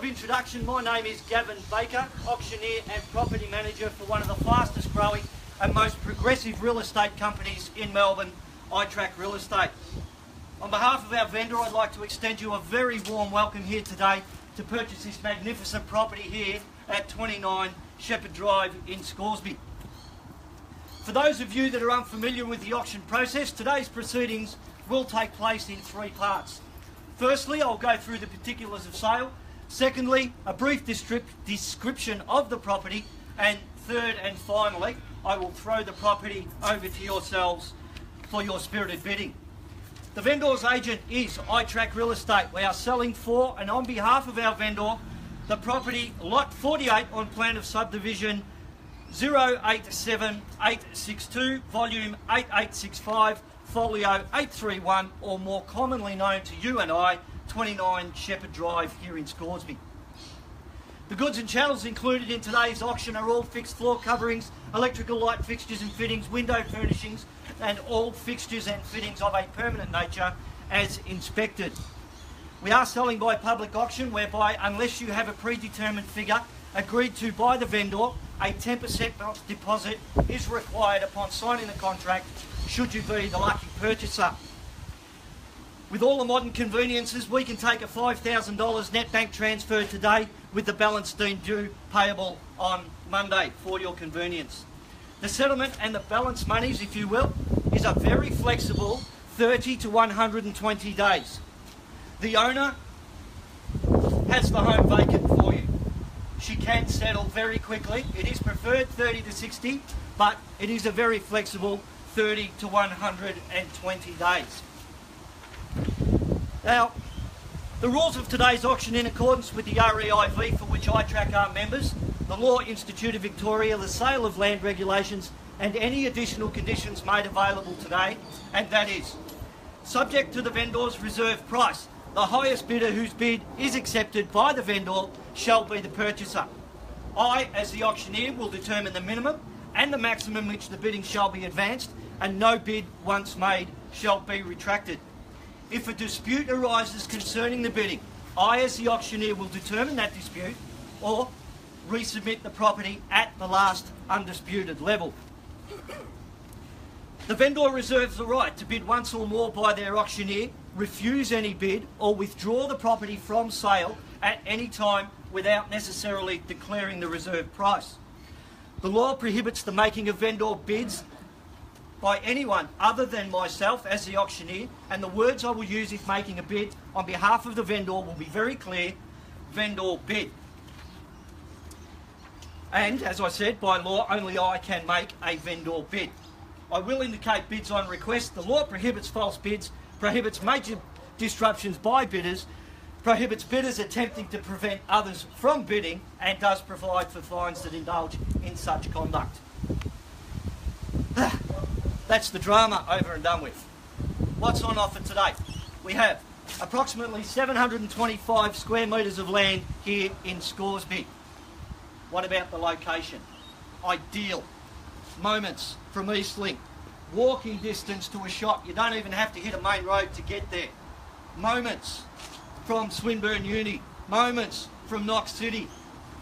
introduction, my name is Gavin Baker, auctioneer and property manager for one of the fastest growing and most progressive real estate companies in Melbourne, iTrack Real Estate. On behalf of our vendor, I'd like to extend you a very warm welcome here today to purchase this magnificent property here at 29 Sheppard Drive in Scoresby. For those of you that are unfamiliar with the auction process, today's proceedings will take place in three parts. Firstly, I'll go through the particulars of sale. Secondly, a brief description of the property. And third and finally, I will throw the property over to yourselves for your spirited bidding. The vendor's agent is iTrack Real Estate. We are selling for and on behalf of our vendor the property Lot 48 on plan of subdivision 087862, volume 8865, folio 831, or more commonly known to you and I, 29 Sheppard Drive here in Scoresby. The goods and chattels included in today's auction are all fixed floor coverings, electrical light fixtures and fittings, window furnishings, and all fixtures and fittings of a permanent nature as inspected. We are selling by public auction, whereby unless you have a predetermined figure agreed to by the vendor, a 10% deposit is required upon signing the contract should you be the lucky purchaser. With all the modern conveniences, we can take a $5,000 net bank transfer today with the balance deemed due payable on Monday for your convenience. The settlement and the balance monies, if you will, is a very flexible 30 to 120 days. The owner has the home vacant for you. She can settle very quickly. It is preferred 30 to 60, but it is a very flexible 30 to 120 days. Now, the rules of today's auction, in accordance with the REIV, for which iTrack are members, the Law Institute of Victoria, the sale of land regulations, and any additional conditions made available today, and that is, subject to the vendor's reserve price, the highest bidder whose bid is accepted by the vendor shall be the purchaser. I, as the auctioneer, will determine the minimum and the maximum which the bidding shall be advanced, and no bid once made shall be retracted. If a dispute arises concerning the bidding, I, as the auctioneer, will determine that dispute or resubmit the property at the last undisputed level. The vendor reserves the right to bid once or more by their auctioneer, refuse any bid, or withdraw the property from sale at any time without necessarily declaring the reserve price. The law prohibits the making of vendor bids by anyone other than myself as the auctioneer, and the words I will use if making a bid on behalf of the vendor will be very clear: vendor bid. And as I said, by law only I can make a vendor bid. I will indicate bids on request. The law prohibits false bids, prohibits major disruptions by bidders, prohibits bidders attempting to prevent others from bidding, and does provide for fines that indulge in such conduct. That's the drama over and done with. What's on offer today? We have approximately 725 square metres of land here in Scoresby. What about the location? Ideal. Moments from Eastlink. Walking distance to a shop. You don't even have to hit a main road to get there. Moments from Swinburne Uni. Moments from Knox City.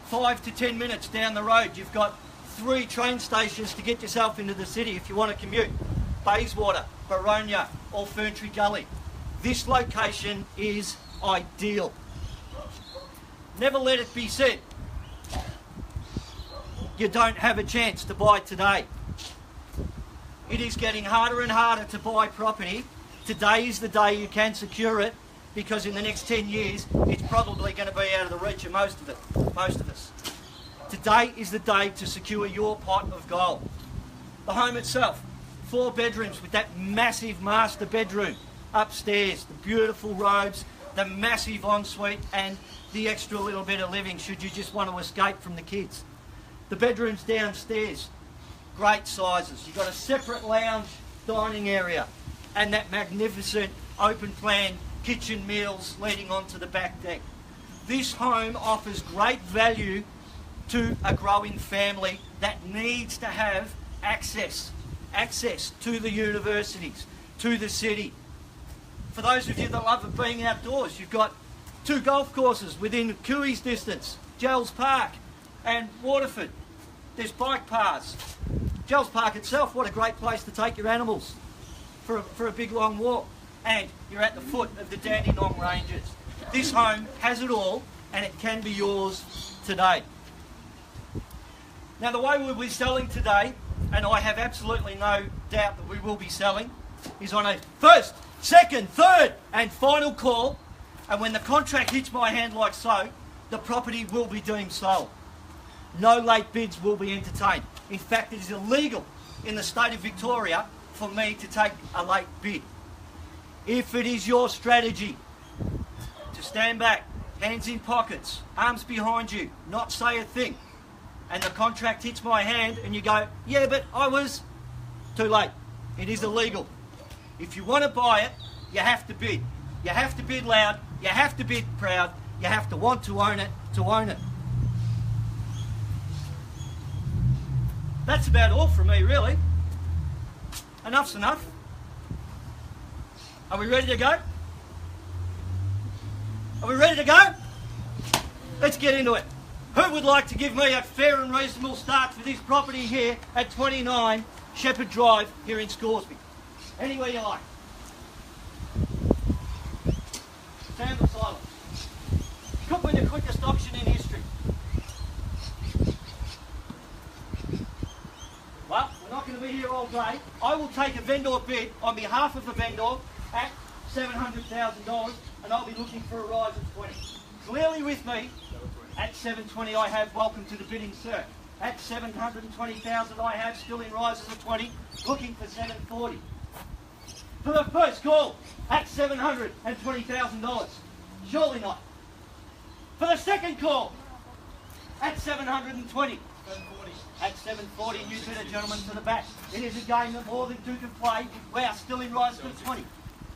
5 to 10 minutes down the road, you've got 3 train stations to get yourself into the city if you want to commute. Bayswater, Baronia, or Ferntree Gully. This location is ideal. Never let it be said you don't have a chance to buy today. It is getting harder and harder to buy property. Today is the day you can secure it, because in the next 10 years it's probably going to be out of the reach of most of us. Today is the day to secure your pot of gold. The home itself, 4 bedrooms with that massive master bedroom upstairs, the beautiful robes, the massive ensuite, and the extra little bit of living should you just want to escape from the kids. The bedrooms downstairs, great sizes. You've got a separate lounge dining area and that magnificent open plan kitchen meals leading onto the back deck. This home offers great value to a growing family that needs to have access to the universities, to the city. For those of you that love being outdoors, you've got 2 golf courses within Cooey's distance, Gels Park and Waterford. There's bike paths. Gels Park itself, what a great place to take your animals for a big long walk. And you're at the foot of the Dandenong Ranges. This home has it all, and it can be yours today. Now the way we'll be selling today, and I have absolutely no doubt that we will be selling, is on a first, second, third and final call, and when the contract hits my hand like so, the property will be deemed sold. No late bids will be entertained. In fact, it is illegal in the state of Victoria for me to take a late bid. If it is your strategy to stand back, hands in pockets, arms behind you, not say a thing, and the contract hits my hand and you go, yeah, but I was too late. It is illegal. If you want to buy it, you have to bid. You have to bid loud, you have to bid proud, you have to want to own it to own it. That's about all from me, really. Enough's enough. Are we ready to go? Are we ready to go? Let's get into it. Who would like to give me a fair and reasonable start for this property here at 29 Sheppard Drive here in Scoresby? Anywhere you like. Sound of silence. Could be the quickest auction in history. Well, we're not going to be here all day. I will take a vendor bid on behalf of the vendor at $700,000, and I'll be looking for a rise of 20. Clearly with me, at 720 I have welcome to the bidding, sir. At 720,000 I have still in rises of 20, looking for 740. For the first call, at $720,000, surely not. For the second call, at 720. At 740, new bidder, gentlemen, to the back. It is a game that more than two can play. We are still in rises of 20.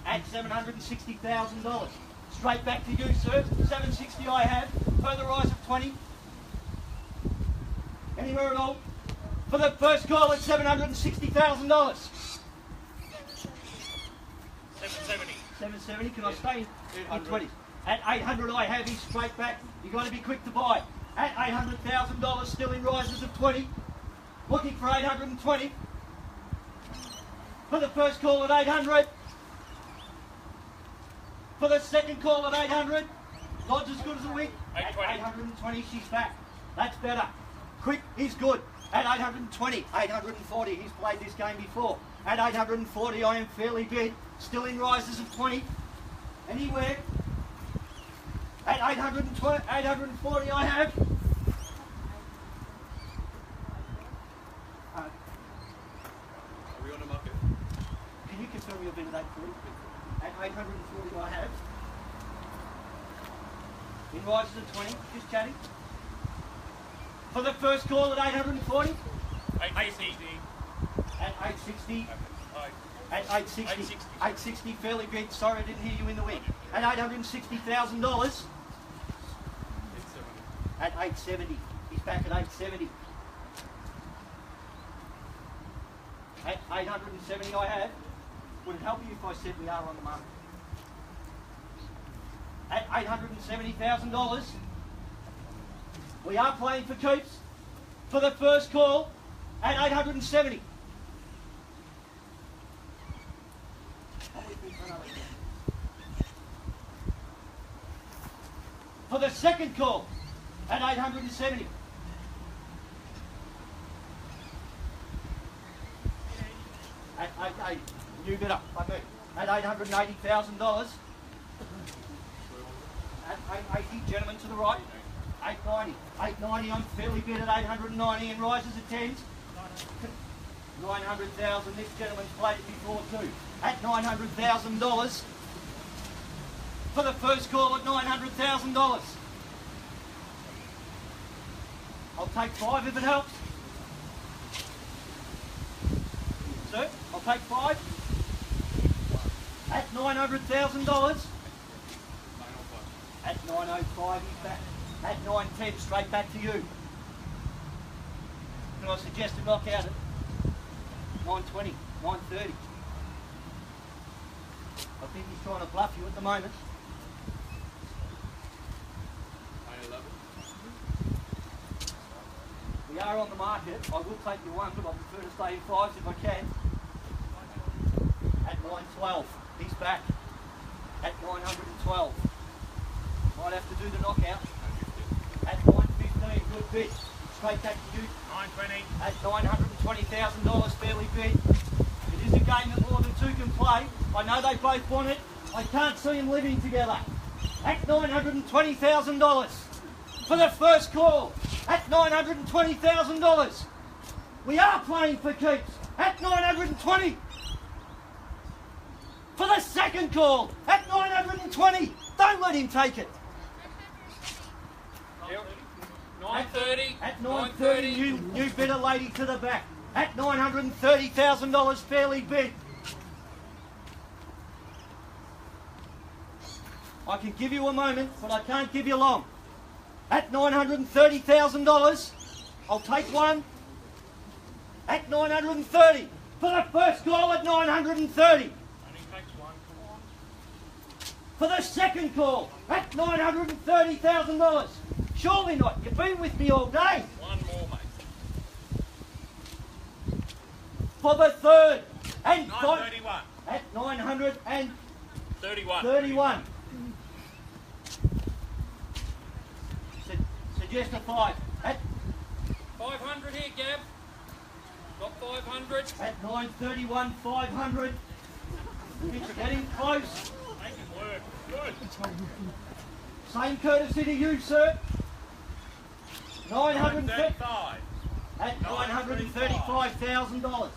At $760,000. Straight back to you, sir. 760 I have. Further rise of 20. Anywhere at all. For the first call at $760,000. 770. 770. Can I stay in 20? At 800 I have. He's straight back. You've got to be quick to buy. At $800,000, still in rises of 20. Looking for 820. For the first call at 800. For the second call at 800. Odds as good as a wig. At 820, she's back. That's better. Quick is good. At 820, 840, he's played this game before. At 840, I am fairly bid. Still in rises of 20. Anywhere. At 840, I have. Are we on the market? Can you confirm your bid at 840? At 840 I have. In rises of 20, just chatting. For the first call at 840. 860. At 860. At 860. 860 fairly bid. Sorry I didn't hear you in the wind. At $860,000. At 870. He's back at 870. At 870 I have. Would it help you if I said we are on the market? At $870,000. We are playing for keeps. For the first call at 870. For the second call at 870. At new bidder, at $880,000. At 880, gentlemen to the right. 890. 890, I'm fairly bid at 890 and rises at 10s. 900,000, this gentleman's played it before too. At $900,000. For the first call at $900,000. I'll take 5 if it helps. Sir, I'll take 5. At $900,000. At 905 he's back. At 910 straight back to you. Can I suggest a knockout at 920, 930? I think he's trying to bluff you at the moment. are on the market. I will take you one, but I prefer to stay in fives if I can. At 912, he's back. At 912. Might have to do the knockout. At 915, good bid. Straight back to you. 920. At $920,000, fairly bid. It is a game that more than two can play. I know they both want it. I can't see them living together. At $920,000 for the first call. At $920,000. We are playing for keeps. At $920. For the second call. At $920. Don't let him take it. 930. At 930, you bid a lady to the back. At $930,000, fairly bid. I can give you a moment, but I can't give you long. At $930,000, I'll take one. At 930 for the first call at 930. Only takes one. Come on. For the second call at $930,000. Surely not. You've been with me all day. One more, mate. For the third and 931. at 931. 31. Suggest a five. At 500 here, Gab. Got 500. At 931, 500. It's getting close. Make it work. Good. Same courtesy to you, sir. 935. At $935,000.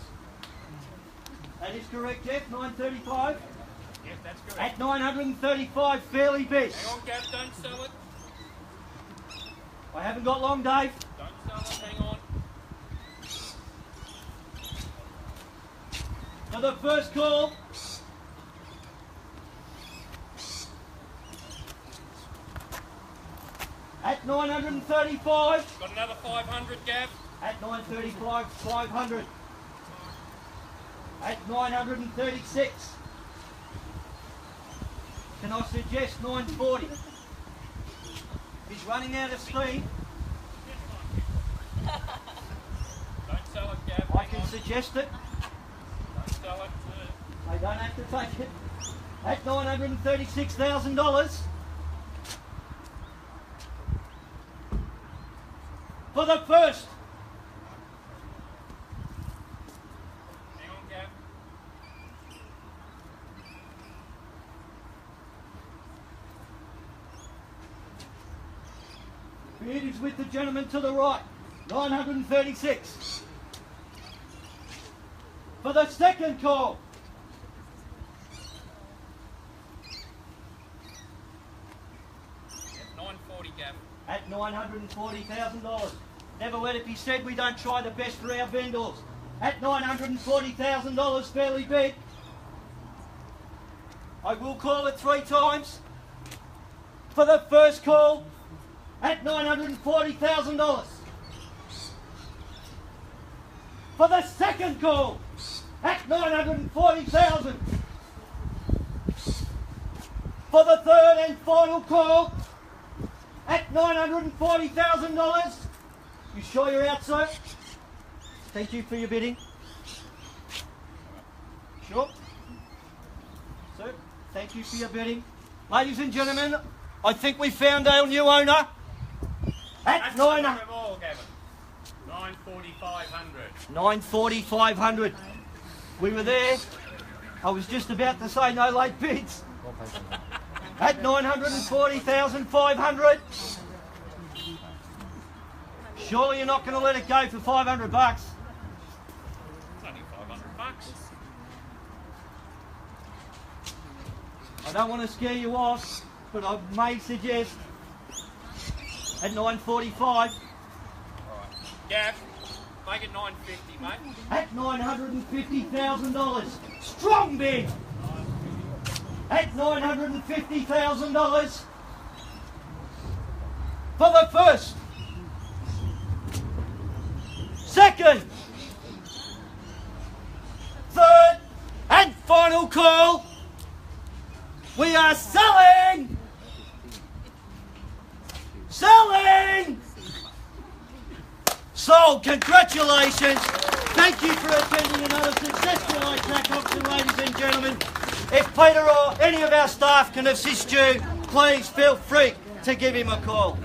That is correct, Jeff. 935. Yes, that's correct. At 935, fairly bid. Hang on, Gab. Don't sell it. I haven't got long, Dave. Don't sell it. Hang on. For the first call. At 935. Got another 500, Gab. At 935, 500. At 936. Can I suggest 940? He's running out of steam. Don't sell it, Gab. I can suggest it. Don't sell it. I don't have to take it. At $936,000. For the first. Hang on, Gab. Bid is with the gentleman to the right. 936. For the second call. Yep, 940, Gab. At $940,000. Never let it be said we don't try the best for our vendors. At $940,000, fairly bid. I will call it 3 times. For the first call, at $940,000. For the second call, at $940,000. For the third and final call, at $940,000. You sure you're out, sir? Thank you for your bidding. Sure? Sir, thank you for your bidding. Ladies and gentlemen, I think we found our new owner. At That's them all, Gavin. 940,500. 940,500. We were there. I was just about to say no late bids. At 940,500. Surely you're not going to let it go for 500 bucks. It's only 500 bucks. I don't want to scare you off, but I may suggest at 945. Gav, make it 950, mate. At $950,000. Strong bid. At $950,000 for the first, second, third and final call. We are selling, selling, Sold. Congratulations. Thank you for attending another successful iTrack auction, ladies and gentlemen. If Peter or any of our staff can assist you, please feel free to give him a call.